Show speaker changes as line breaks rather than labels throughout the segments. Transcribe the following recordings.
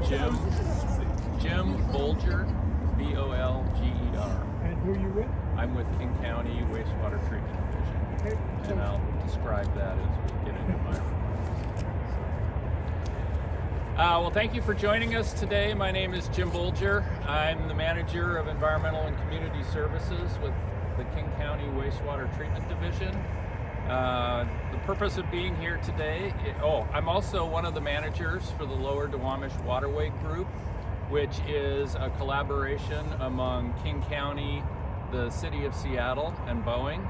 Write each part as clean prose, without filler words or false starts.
Jim Bolger, Bolger.
And who are you with?
I'm with King County Wastewater Treatment Division,
Okay.
and I'll describe that as we get into my remarks. Well, thank you for joining us today. My name is Jim Bolger. I'm the manager of Environmental and Community Services with the King County Wastewater Treatment Division. The purpose of being here today, I'm also one of the managers for the Lower Duwamish Waterway Group, which is a collaboration among King County, the City of Seattle, and Boeing.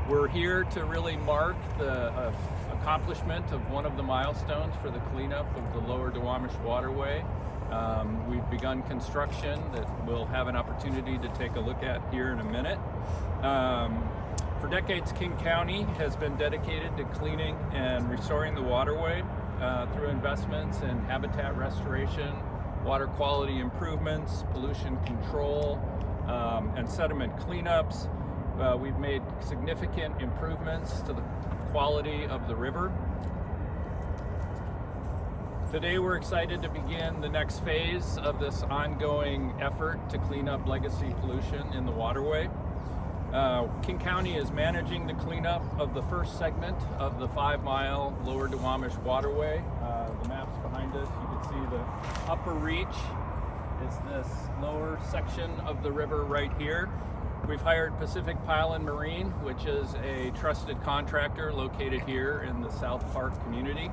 We're here to really mark the accomplishment of one of the milestones for the cleanup of the Lower Duwamish Waterway. We've begun construction that we'll have an opportunity to take a look at here in a minute. For decades, King County has been dedicated to cleaning and restoring the waterway through investments in habitat restoration, water quality improvements, pollution control, and sediment cleanups. We've made significant improvements to the quality of the river. Today we're excited to begin the next phase of this ongoing effort to clean up legacy pollution in the waterway. King County is managing the cleanup of the first segment of the 5-mile Lower Duwamish Waterway. The map's behind us. You can see the upper reach is this lower section of the river right here. We've hired Pacific Pile and Marine, which is a trusted contractor located here in the South Park community.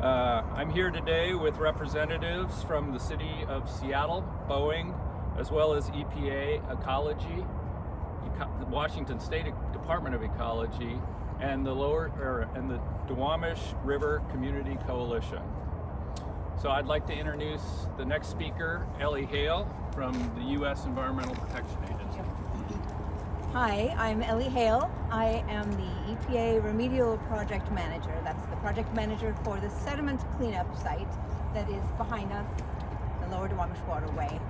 I'm here today with representatives from the City of Seattle, Boeing, as well as EPA, Ecology, the Washington State Department of Ecology, and the Duwamish River Community Coalition. So I'd like to introduce the next speaker, Elly Hale from the U.S. Environmental Protection Agency.
Hi, I'm Elly Hale. I am the EPA Remedial Project Manager. That's the project manager for the sediment cleanup site that is behind us, the Lower Duwamish Waterway.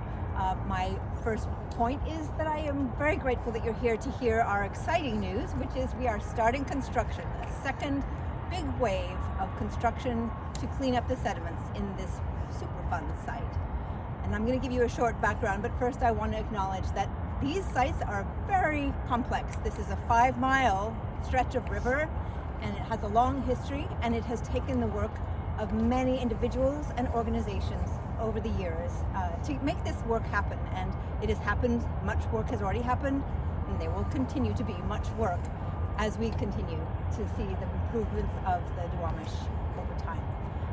My first point is that I am very grateful that you're here to hear our exciting news, which is we are starting construction, a second big wave of construction to clean up the sediments in this Superfund site. And I'm going to give you a short background, but first I want to acknowledge that these sites are very complex. This is a 5-mile stretch of river, and it has a long history, and it has taken the work of many individuals and organizations over the years to make this work happen. And it has happened, much work has already happened, and there will continue to be much work as we continue to see the improvements of the Duwamish over time.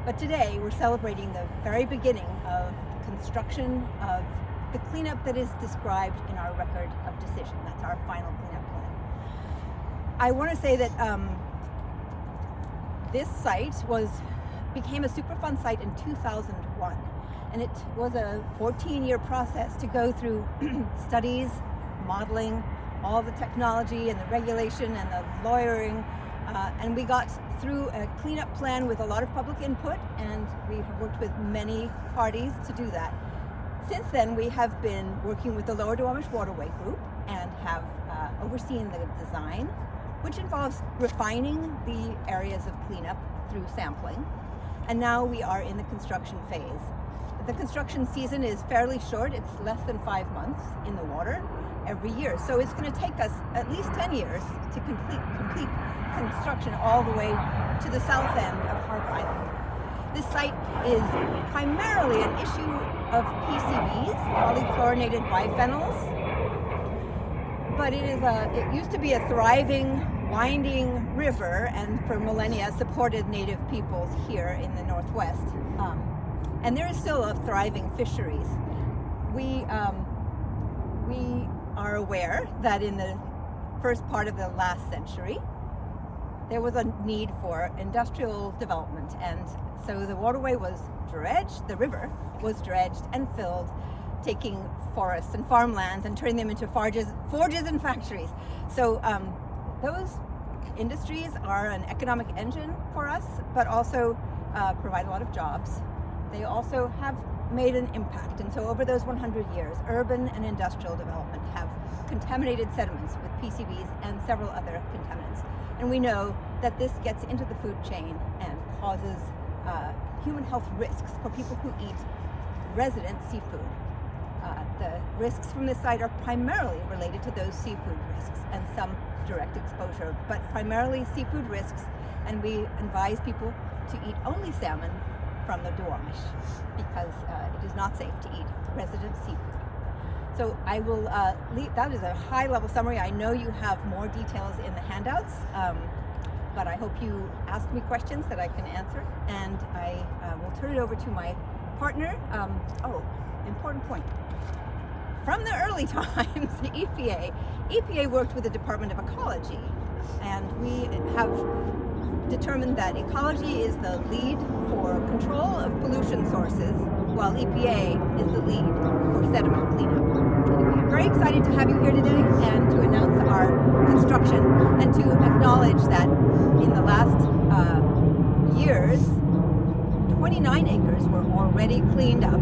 But today we're celebrating the very beginning of construction of the cleanup that is described in our record of decision. That's our final cleanup plan. I want to say that this site became a Superfund site in 2001, and it was a 14-year process to go through studies, modeling, all the technology and the regulation and the lawyering, and we got through a cleanup plan with a lot of public input, and we have worked with many parties to do that. Since then, we have been working with the Lower Duwamish Waterway Group and have overseen the design, which involves refining the areas of cleanup through sampling. And now we are in the construction phase. The construction season is fairly short. It's less than 5 months in the water every year. So it's going to take us at least 10 years to complete construction all the way to the south end of Harbor Island. This site is primarily an issue of PCBs, polychlorinated biphenyls, but it used to be a thriving, winding river, and for millennia supported native peoples here in the Northwest. And there is still a thriving fisheries. We are aware that in the first part of the last century, there was a need for industrial development, and so the waterway was dredged, the river was dredged and filled, taking forests and farmlands and turning them into forges and factories. So those industries are an economic engine for us, but also provide a lot of jobs. They also have made an impact, and so over those 100 years, urban and industrial development have contaminated sediments with PCBs and several other contaminants. And we know that this gets into the food chain and causes human health risks for people who eat resident seafood. The risks from this site are primarily related to those seafood risks and some direct exposure, but primarily seafood risks, and we advise people to eat only salmon from the Duwamish because it is not safe to eat resident seafood. So I will leave, that is a high-level summary. I know you have more details in the handouts, but I hope you ask me questions that I can answer, and I will turn it over to my partner. Important point. From the early times, the EPA worked with the Department of Ecology, and we have determined that ecology is the lead for control of pollution sources, while EPA is the lead for sediment cleanup. Anyway, I'm very excited to have you here today and to announce our construction and to acknowledge that in the last years, 29 acres were already cleaned up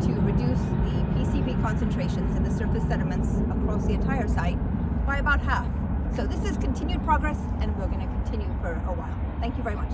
to reduce the PCB concentrations in the surface sediments across the entire site by about half. So this is continued progress, and we're going to continue for a while. Thank you very much.